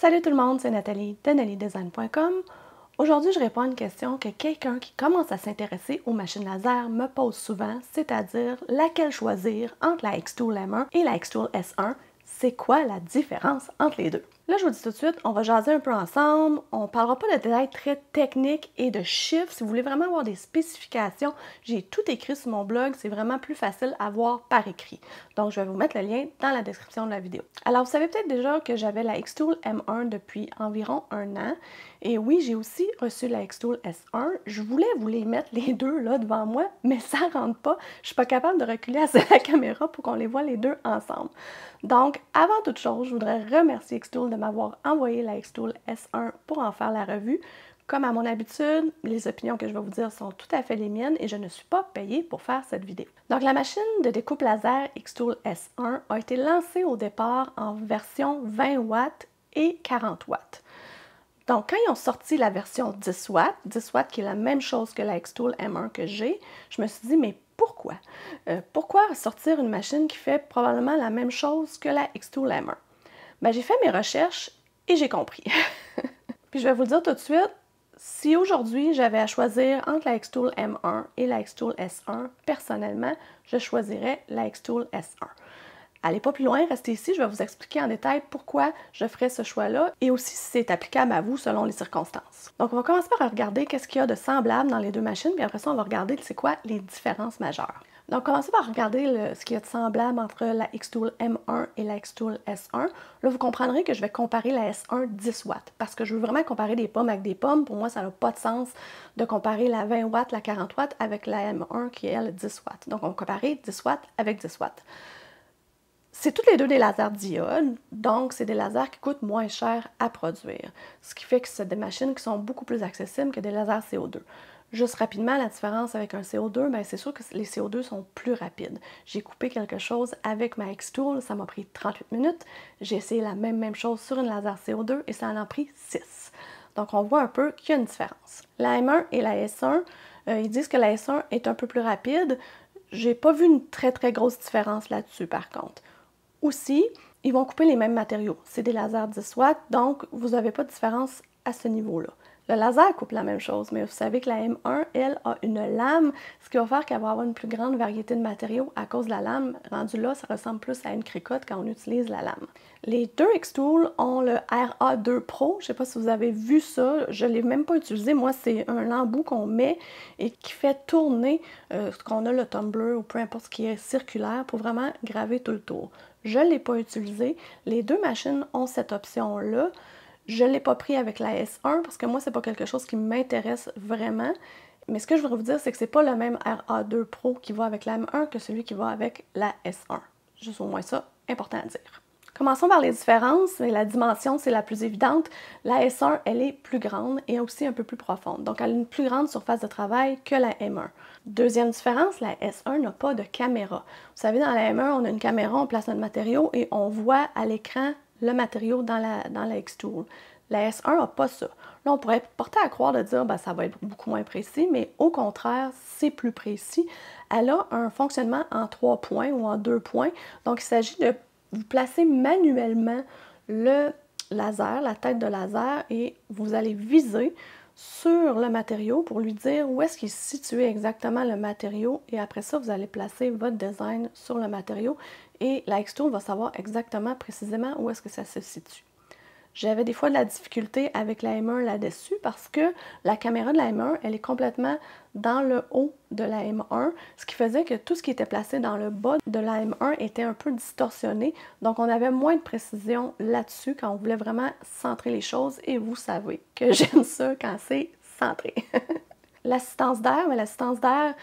Salut tout le monde, c'est Nathalie de NathalieDesign.com. Aujourd'hui, je réponds à une question que quelqu'un qui commence à s'intéresser aux machines laser me pose souvent, c'est-à-dire laquelle choisir entre la Xtool M1 et la Xtool S1. C'est quoi la différence entre les deux? Là, je vous dis tout de suite, on va jaser un peu ensemble. On ne parlera pas de détails très techniques et de chiffres. Si vous voulez vraiment avoir des spécifications, j'ai tout écrit sur mon blog. C'est vraiment plus facile à voir par écrit. Donc, je vais vous mettre le lien dans la description de la vidéo. Alors, vous savez peut-être déjà que j'avais la Xtool M1 depuis environ 1 an. Et oui, j'ai aussi reçu la Xtool S1. Je voulais vous les mettre les deux là devant moi, mais ça ne rentre pas. Je ne suis pas capable de reculer assez la caméra pour qu'on les voit les deux ensemble. Donc, avant toute chose, je voudrais remercier Xtool de m'avoir envoyé la Xtool S1 pour en faire la revue. Comme à mon habitude, les opinions que je vais vous dire sont tout à fait les miennes et je ne suis pas payée pour faire cette vidéo. Donc, la machine de découpe laser Xtool S1 a été lancée au départ en version 20 watts et 40 watts. Donc, quand ils ont sorti la version 10 watts qui est la même chose que la Xtool M1 que j'ai, je me suis dit, mais pourquoi? Pourquoi sortir une machine qui fait probablement la même chose que la Xtool M1? Ben, j'ai fait mes recherches et j'ai compris. Puis je vais vous le dire tout de suite, si aujourd'hui j'avais à choisir entre la Xtool M1 et la Xtool S1, personnellement, je choisirais la Xtool S1. Allez pas plus loin, restez ici, je vais vous expliquer en détail pourquoi je ferais ce choix-là et aussi si c'est applicable à vous selon les circonstances. Donc on va commencer par regarder qu'est-ce qu'il y a de semblable dans les deux machines, puis après ça on va regarder c'est quoi les différences majeures. Donc commencez par regarder ce qu'il y a de semblable entre la Xtool M1 et la Xtool S1. Là vous comprendrez que je vais comparer la S1 10 watts parce que je veux vraiment comparer des pommes avec des pommes. Pour moi ça n'a pas de sens de comparer la 20 watts, la 40 watts avec la M1 qui est elle 10 watts. Donc on va comparer 10 watts avec 10 watts. C'est toutes les deux des lasers diodes, donc c'est des lasers qui coûtent moins cher à produire. Ce qui fait que c'est des machines qui sont beaucoup plus accessibles que des lasers CO2. Juste rapidement, la différence avec un CO2, bien, c'est sûr que les CO2 sont plus rapides. J'ai coupé quelque chose avec ma Xtool, ça m'a pris 38 minutes. J'ai essayé la même chose sur une laser CO2 et ça en a pris 6. Donc on voit un peu qu'il y a une différence. La M1 et la S1, ils disent que la S1 est un peu plus rapide. J'ai pas vu une très grosse différence là-dessus par contre. Aussi, ils vont couper les mêmes matériaux. C'est des lasers 10 watts, donc vous n'avez pas de différence à ce niveau-là. Le laser coupe la même chose, mais vous savez que la M1, elle, a une lame, ce qui va faire qu'elle va avoir une plus grande variété de matériaux à cause de la lame. Rendu là, ça ressemble plus à une cricotte quand on utilise la lame. Les deux Xtool ont le RA2 Pro. Je ne sais pas si vous avez vu ça. Je ne l'ai même pas utilisé. Moi, c'est un embout qu'on met et qui fait tourner ce qu'on a le tumbler ou peu importe ce qui est circulaire pour vraiment graver tout le tour. Je ne l'ai pas utilisé. Les deux machines ont cette option-là. Je ne l'ai pas pris avec la S1 parce que moi, c'est pas quelque chose qui m'intéresse vraiment. Mais ce que je voudrais vous dire, c'est que c'est pas le même RA2 Pro qui va avec la M1 que celui qui va avec la S1. Juste au moins ça, important à dire. Commençons par les différences. La dimension, c'est la plus évidente. La S1, elle est plus grande et aussi un peu plus profonde. Donc, elle a une plus grande surface de travail que la M1. Deuxième différence, la S1 n'a pas de caméra. Vous savez, dans la M1, on a une caméra, on place notre matériau et on voit à l'écran le matériau dans la Xtool. La S1 n'a pas ça. Là, on pourrait porter à croire de dire ben, ça va être beaucoup moins précis, mais au contraire, c'est plus précis. Elle a un fonctionnement en 3 points ou en 2 points. Donc, il s'agit de vous placer manuellement le laser, la tête de laser, et vous allez viser sur le matériau pour lui dire où est-ce qu'il est situé exactement le matériau et après ça, vous allez placer votre design sur le matériau et la Xtool va savoir exactement précisément où est-ce que ça se situe. J'avais des fois de la difficulté avec la M1 là-dessus parce que la caméra de la M1, elle est complètement dans le haut de la M1, ce qui faisait que tout ce qui était placé dans le bas de la M1 était un peu distorsionné. Donc, on avait moins de précision là-dessus quand on voulait vraiment centrer les choses et vous savez que j'aime ça quand c'est centré. L'assistance d'air, mais l'assistance d'air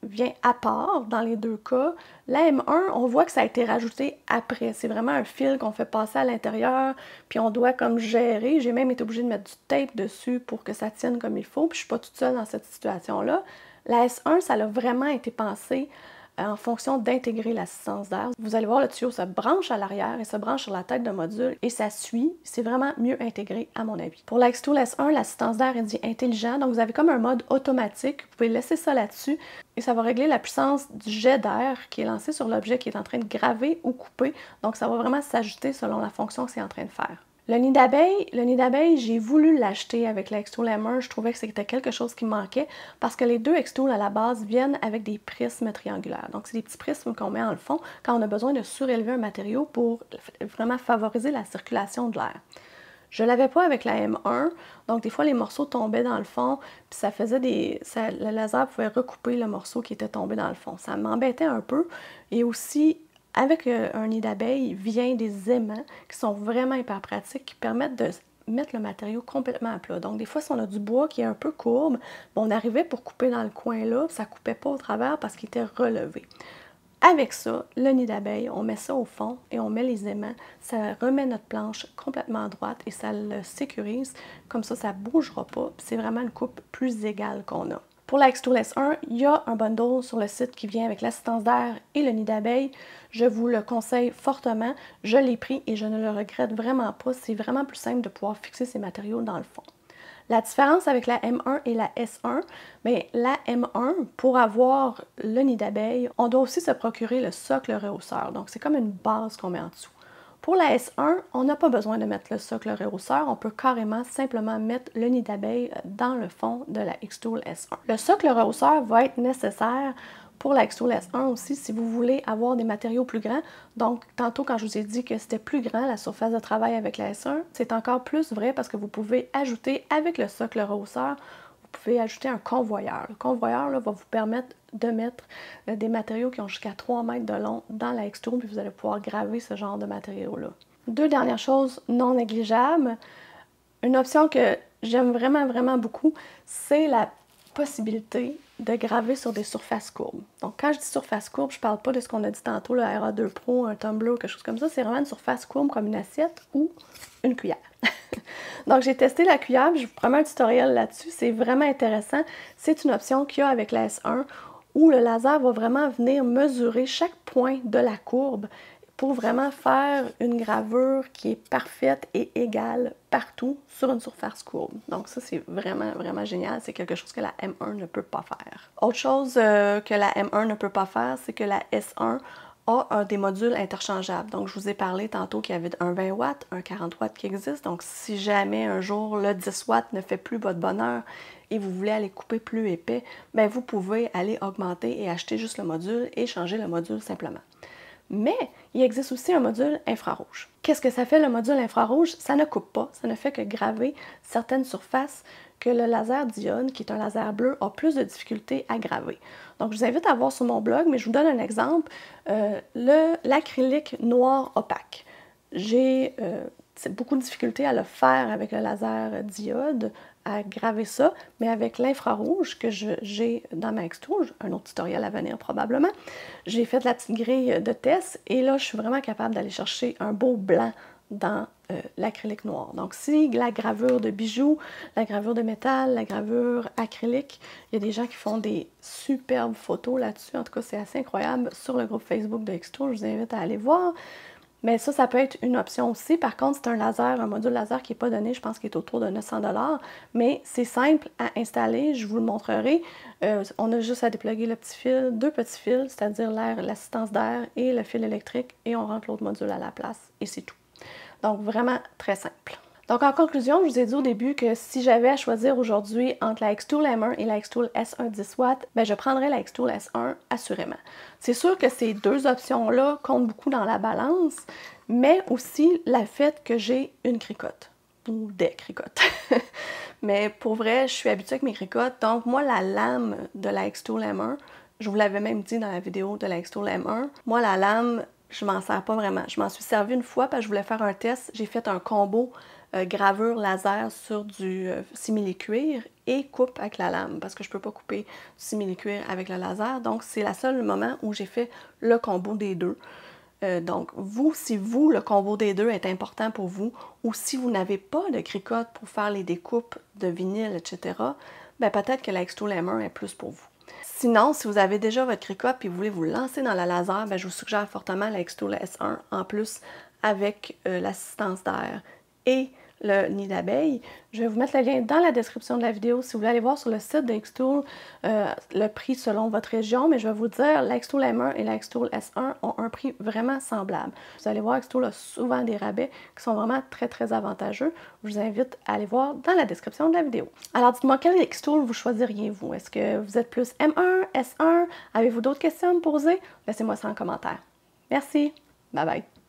vient à part dans les deux cas. La M1, on voit que ça a été rajouté après. C'est vraiment un fil qu'on fait passer à l'intérieur, puis on doit comme gérer. J'ai même été obligée de mettre du tape dessus pour que ça tienne comme il faut, puis je suis pas toute seule dans cette situation-là. La S1, ça a vraiment été pensé en fonction d'intégrer l'assistance d'air. Vous allez voir, le tuyau se branche à l'arrière et se branche sur la tête de module et ça suit. C'est vraiment mieux intégré à mon avis. Pour la Xtool S1, l'assistance d'air est dit intelligent, donc vous avez comme un mode automatique. Vous pouvez laisser ça là-dessus et ça va régler la puissance du jet d'air qui est lancé sur l'objet qui est en train de graver ou couper. Donc ça va vraiment s'ajuster selon la fonction que c'est en train de faire. Le nid d'abeille, j'ai voulu l'acheter avec la Xtool M1. Je trouvais que c'était quelque chose qui me manquait parce que les deux Xtool à la base viennent avec des prismes triangulaires. Donc, c'est des petits prismes qu'on met en le fond quand on a besoin de surélever un matériau pour vraiment favoriser la circulation de l'air. Je ne l'avais pas avec la M1, donc des fois les morceaux tombaient dans le fond, puis ça faisait le laser pouvait recouper le morceau qui était tombé dans le fond. Ça m'embêtait un peu. Et aussi, avec un nid d'abeille, vient des aimants qui sont vraiment hyper pratiques, qui permettent de mettre le matériau complètement à plat. Donc des fois, si on a du bois qui est un peu courbe, on arrivait pour couper dans le coin là, ça ne coupait pas au travers parce qu'il était relevé. Avec ça, le nid d'abeille, on met ça au fond et on met les aimants. Ça remet notre planche complètement droite et ça le sécurise. Comme ça ne bougera pas. C'est vraiment une coupe plus égale qu'on a. Pour la Xtool S1, il y a un bundle sur le site qui vient avec l'assistance d'air et le nid d'abeille. Je vous le conseille fortement. Je l'ai pris et je ne le regrette vraiment pas. C'est vraiment plus simple de pouvoir fixer ces matériaux dans le fond. La différence avec la M1 et la S1, bien, la M1, pour avoir le nid d'abeille, on doit aussi se procurer le socle rehausseur. Donc, c'est comme une base qu'on met en dessous. Pour la S1, on n'a pas besoin de mettre le socle rehausseur. On peut carrément simplement mettre le nid d'abeille dans le fond de la Xtool S1. Le socle rehausseur va être nécessaire pour la Xtool S1 aussi, si vous voulez avoir des matériaux plus grands. Donc, tantôt, quand je vous ai dit que c'était plus grand, la surface de travail avec la S1, c'est encore plus vrai parce que vous pouvez ajouter, avec le socle rehausseur, vous pouvez ajouter un convoyeur. Le convoyeur là, va vous permettre de mettre des matériaux qui ont jusqu'à 3 mètres de long dans la Xtool, puis vous allez pouvoir graver ce genre de matériaux-là. Deux dernières choses non négligeables. Une option que j'aime vraiment, vraiment beaucoup, c'est la possibilité de graver sur des surfaces courbes. Donc, quand je dis surface courbe, je ne parle pas de ce qu'on a dit tantôt, le RA2 Pro, un tumbler ou quelque chose comme ça. C'est vraiment une surface courbe comme une assiette ou une cuillère. Donc, j'ai testé la cuillère, je vous promets un tutoriel là-dessus. C'est vraiment intéressant. C'est une option qu'il y a avec la S1 où le laser va vraiment venir mesurer chaque point de la courbe pour vraiment faire une gravure qui est parfaite et égale partout sur une surface courbe. Donc ça, c'est vraiment, vraiment génial. C'est quelque chose que la M1 ne peut pas faire. Autre chose que la M1 ne peut pas faire, c'est que la S1 a des modules interchangeables. Donc, je vous ai parlé tantôt qu'il y avait un 20 watts, un 40 watts qui existe. Donc, si jamais un jour le 10 watts ne fait plus votre bonheur et vous voulez aller couper plus épais, bien, vous pouvez aller augmenter et acheter juste le module et changer le module simplement. Mais il existe aussi un module infrarouge. Qu'est-ce que ça fait le module infrarouge? Ça ne coupe pas, ça ne fait que graver certaines surfaces que le laser diode, qui est un laser bleu, a plus de difficulté à graver. Donc, je vous invite à voir sur mon blog, mais je vous donne un exemple. L'acrylique noir opaque. J'ai beaucoup de difficulté à le faire avec le laser diode, à graver ça, mais avec l'infrarouge que j'ai dans ma Xtool, un autre tutoriel à venir probablement, j'ai fait la petite grille de test et là, je suis vraiment capable d'aller chercher un beau blanc dans l'acrylique noir. Donc, si la gravure de bijoux, la gravure de métal, la gravure acrylique, il y a des gens qui font des superbes photos là-dessus. En tout cas, c'est assez incroyable sur le groupe Facebook de Xtool. Je vous invite à aller voir. Mais ça peut être une option aussi. Par contre, c'est un laser, un module laser qui n'est pas donné, je pense qu'il est autour de 900 $. Mais c'est simple à installer, je vous le montrerai. On a juste à dépluguer le petit fil, deux petits fils, c'est-à-dire l'assistance d'air et le fil électrique, et on rentre l'autre module à la place, et c'est tout. Donc, vraiment très simple. Donc, en conclusion, je vous ai dit au début que si j'avais à choisir aujourd'hui entre la Xtool M1 et la Xtool S1 10 watts, ben, je prendrais la Xtool S1 assurément. C'est sûr que ces deux options-là comptent beaucoup dans la balance, mais aussi le fait que j'ai une cricotte, ou des cricottes. Mais pour vrai, je suis habituée avec mes cricottes, donc moi, la lame de la Xtool M1, je vous l'avais même dit dans la vidéo de la Xtool M1, moi, la lame, je m'en sers pas vraiment. Je m'en suis servi une fois parce que je voulais faire un test. J'ai fait un combo gravure laser sur du simili-cuir et coupe avec la lame parce que je ne peux pas couper du simili-cuir avec le laser. Donc, c'est le seul moment où j'ai fait le combo des deux. Donc, si le combo des deux est important pour vous ou si vous n'avez pas de cricotte pour faire les découpes de vinyle, etc., ben peut-être que la Xtool M1 est plus pour vous. Sinon, si vous avez déjà votre cricotte et vous voulez vous lancer dans la laser, ben je vous suggère fortement la Xtool S1 en plus avec l'assistance d'air et le nid d'abeille. Je vais vous mettre le lien dans la description de la vidéo si vous voulez aller voir sur le site de Xtool le prix selon votre région, mais je vais vous dire, la Xtool M1 et la Xtool S1 ont un prix vraiment semblable. Vous allez voir, Xtool a souvent des rabais qui sont vraiment très avantageux. Je vous invite à aller voir dans la description de la vidéo. Alors dites-moi, quel Xtool vous choisiriez vous? Est-ce que vous êtes plus M1, S1? Avez-vous d'autres questions à me poser? Laissez-moi ça en commentaire. Merci, bye bye!